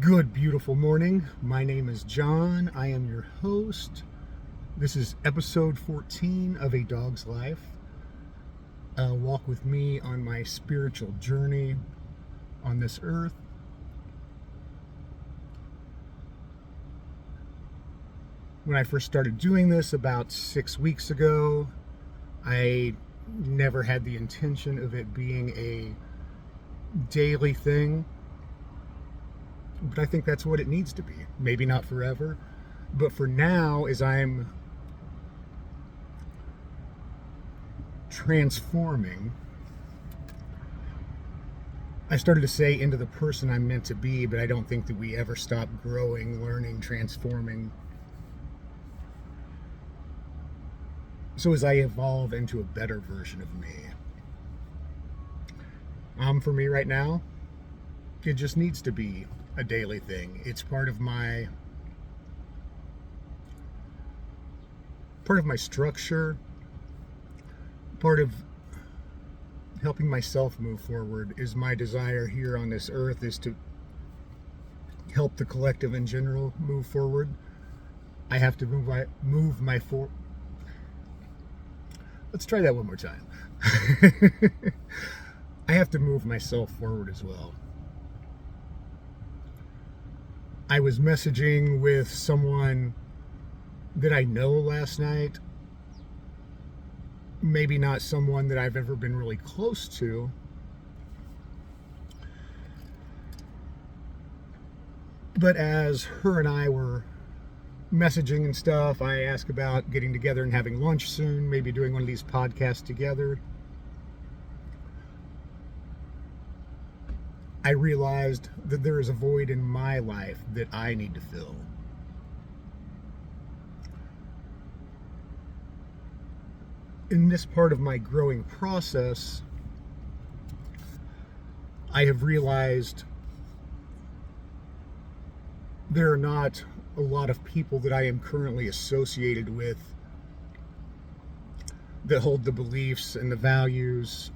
Good, beautiful morning. My name is John. I am your host. This is episode 14 of A Dog's Life. Walk with me on my spiritual journey on this earth. When I first started doing this about 6 weeks ago, I never had the intention of it being a daily thing. But I think that's what it needs to be. Maybe not forever, but for now, as I'm transforming, I started to say into the person I'm meant to be, but I don't think that we ever stop growing, learning, transforming. So as I evolve into a better version of me, for me right now, it just needs to be a daily thing. It's part of my structure, part of helping myself move forward. Is my desire here on this earth is to help the collective in general move forward. I have to move my Let's try that one more time. I have to move myself forward as well. I was messaging with someone that I know last night. Maybe not someone that I've ever been really close to. But as her and I were messaging and stuff, I asked about getting together and having lunch soon, maybe doing one of these podcasts together. I realized that there is a void in my life that I need to fill. In this part of my growing process, I have realized there are not a lot of people that I am currently associated with that hold the beliefs and the values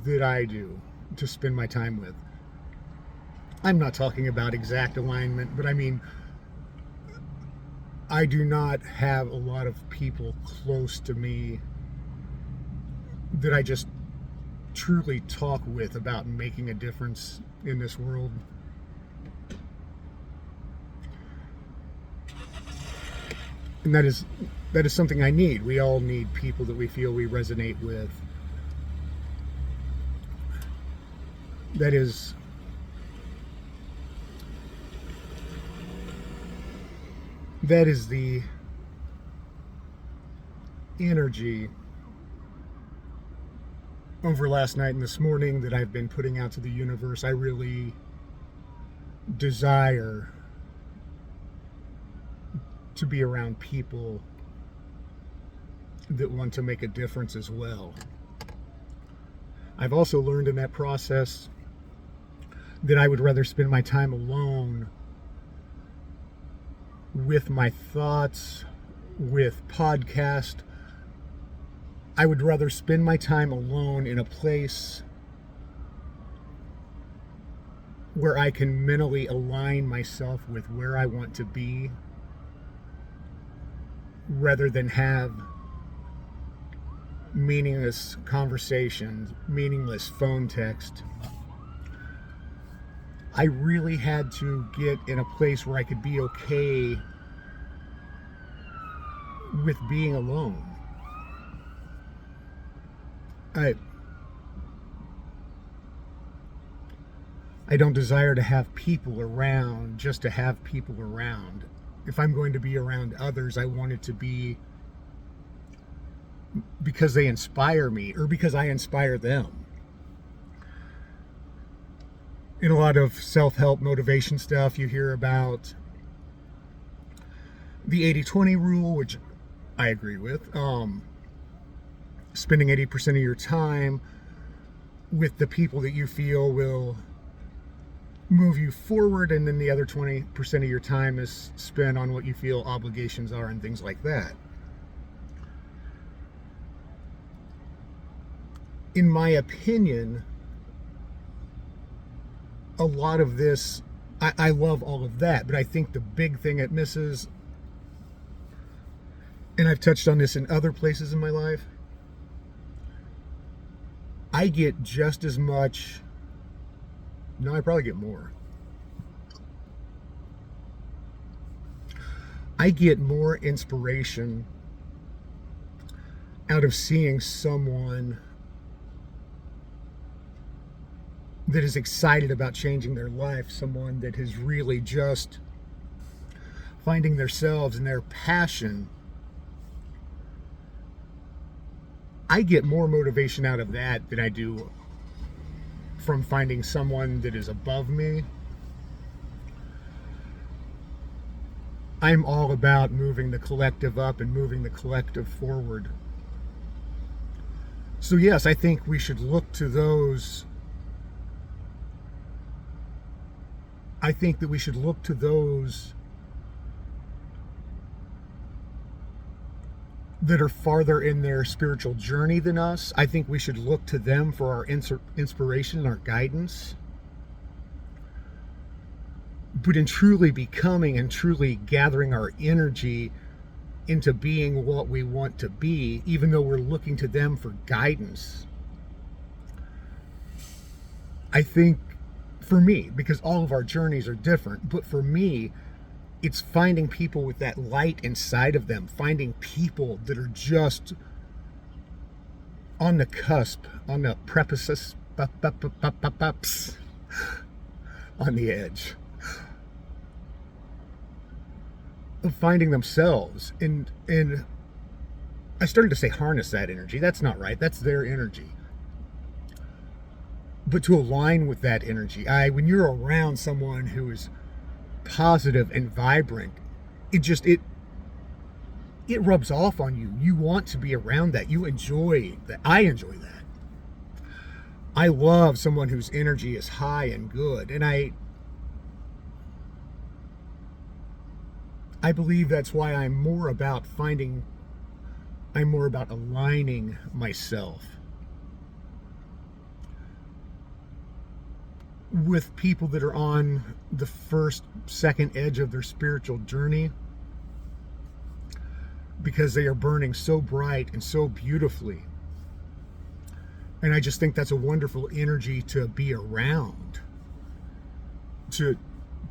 that I do to spend my time with. I'm not talking about exact alignment, but I mean, I do not have a lot of people close to me that I just truly talk with about making a difference in this world. And that is something I need. We all need people that we feel we resonate with. That is the energy over last night and this morning that I've been putting out to the universe. I really desire to be around people that want to make a difference as well. I've also learned in that process that I would rather spend my time alone with my thoughts, with podcast. I would rather spend my time alone in a place where I can mentally align myself with where I want to be, rather than have meaningless conversations, meaningless phone text. I really had to get in a place where I could be okay with being alone. I don't desire to have people around just to have people around. If I'm going to be around others, I want it to be because they inspire me or because I inspire them. In a lot of self-help motivation stuff, you hear about the 80-20 rule, which I agree with. Spending 80% of your time with the people that you feel will move you forward, and then the other 20% of your time is spent on what you feel obligations are and things like that. In my opinion, a lot of this, I love all of that, but I think the big thing it misses, and I've touched on this in other places in my life, I get just as much, no, I probably get more. I get more inspiration out of seeing someone that is excited about changing their life, someone that is really just finding themselves and their passion. I get more motivation out of that than I do from finding someone that is above me. I'm all about moving the collective up and moving the collective forward. So yes, I think we should look to those. I think that we should look to those that are farther in their spiritual journey than us. I think we should look to them for our inspiration and our guidance. But in truly becoming and truly gathering our energy into being what we want to be, even though we're looking to them for guidance, I think for me, because all of our journeys are different, but for me, it's finding people with that light inside of them, finding people that are just on the cusp, on the precipice, on the edge of finding themselves. And I started to say harness that energy. That's not right. That's their energy. But to align with that energy, when you're around someone who is positive and vibrant, it rubs off on you. You want to be around that. You enjoy that. I enjoy that. I love someone whose energy is high and good, and I believe that's why I'm more about aligning myself with people that are on the first, second edge of their spiritual journey, because they are burning so bright and so beautifully. And I just think that's a wonderful energy to be around, to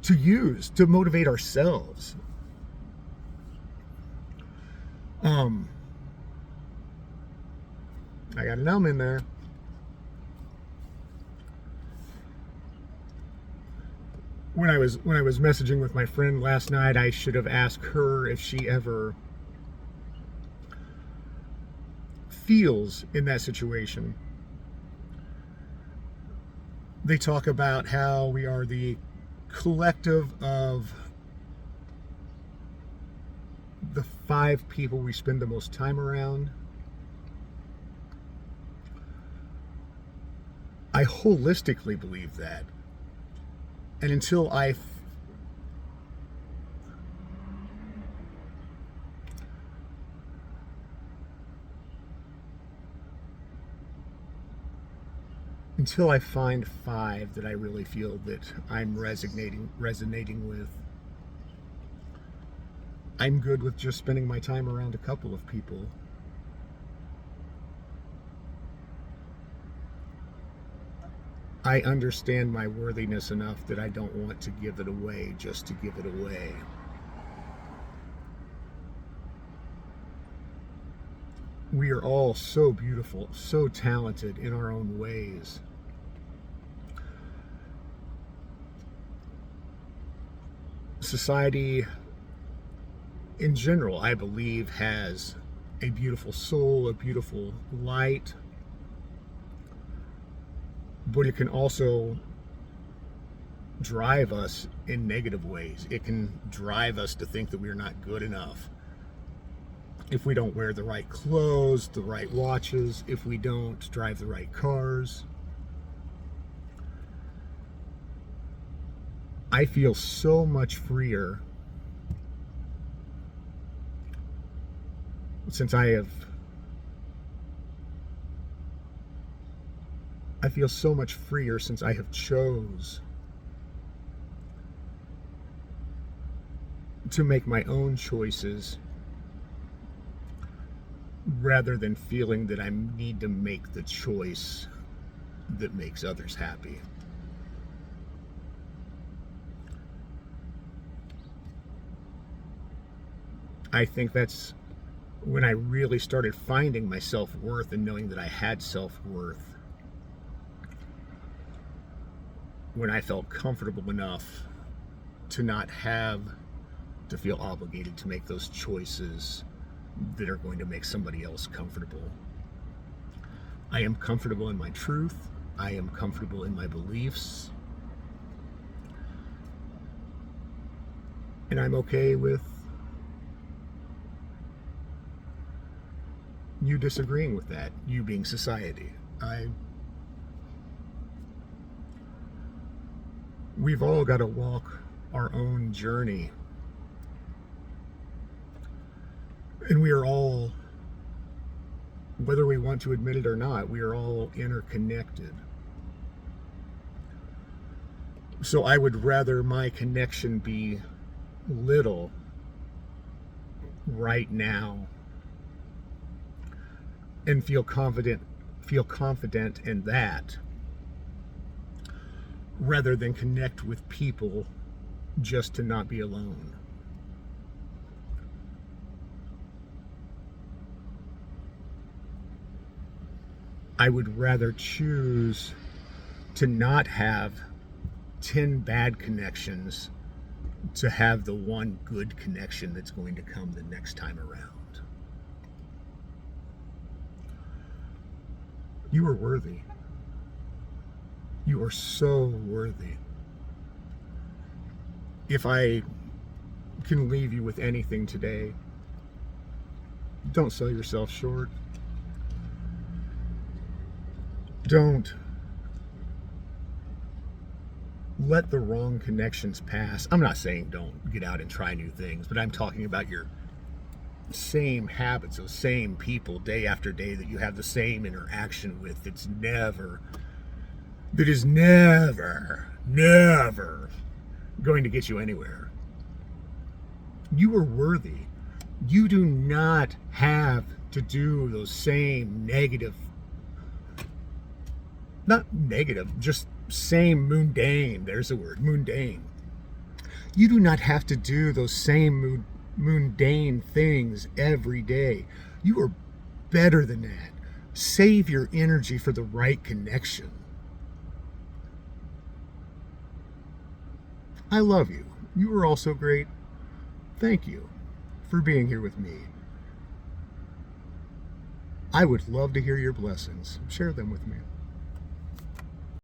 use, to motivate ourselves. I got an in there. When I was messaging with my friend last night, I should have asked her if she ever feels in that situation. They talk about how we are the collective of the 5 people we spend the most time around. I holistically believe that. And until I find 5 that I really feel that I'm resonating with, I'm good with just spending my time around a couple of people. I understand my worthiness enough that I don't want to give it away just to give it away. We are all so beautiful, so talented in our own ways. Society in general, I believe, has a beautiful soul, a beautiful light, but it can also drive us in negative ways. It can drive us to think that we're not good enough. If we don't wear the right clothes, the right watches, if we don't drive the right cars. I feel so much freer since I feel so much freer since I have chose to make my own choices rather than feeling that I need to make the choice that makes others happy. I think that's when I really started finding my self-worth and knowing that I had self-worth. When I felt comfortable enough to not have to feel obligated to make those choices that are going to make somebody else comfortable. I am comfortable in my truth. I am comfortable in my beliefs. And I'm okay with you disagreeing with that, you being society. We've all got to walk our own journey. And we are all, whether we want to admit it or not, we are all interconnected. So I would rather my connection be little right now and feel confident in that, rather than connect with people just to not be alone. I would rather choose to not have 10 bad connections to have the one good connection that's going to come the next time around. You are worthy. You are so worthy. If I can leave you with anything today, don't sell yourself short. Don't let the wrong connections pass. I'm not saying don't get out and try new things, but I'm talking about your same habits, those same people day after day that you have the same interaction with. That is never going to get you anywhere. You are worthy. You do not have to do those same just same mundane, there's the word, mundane. You do not have to do those same mundane things every day. You are better than that. Save your energy for the right connection. I love you. You are also great. Thank you for being here with me. I would love to hear your blessings. Share them with me.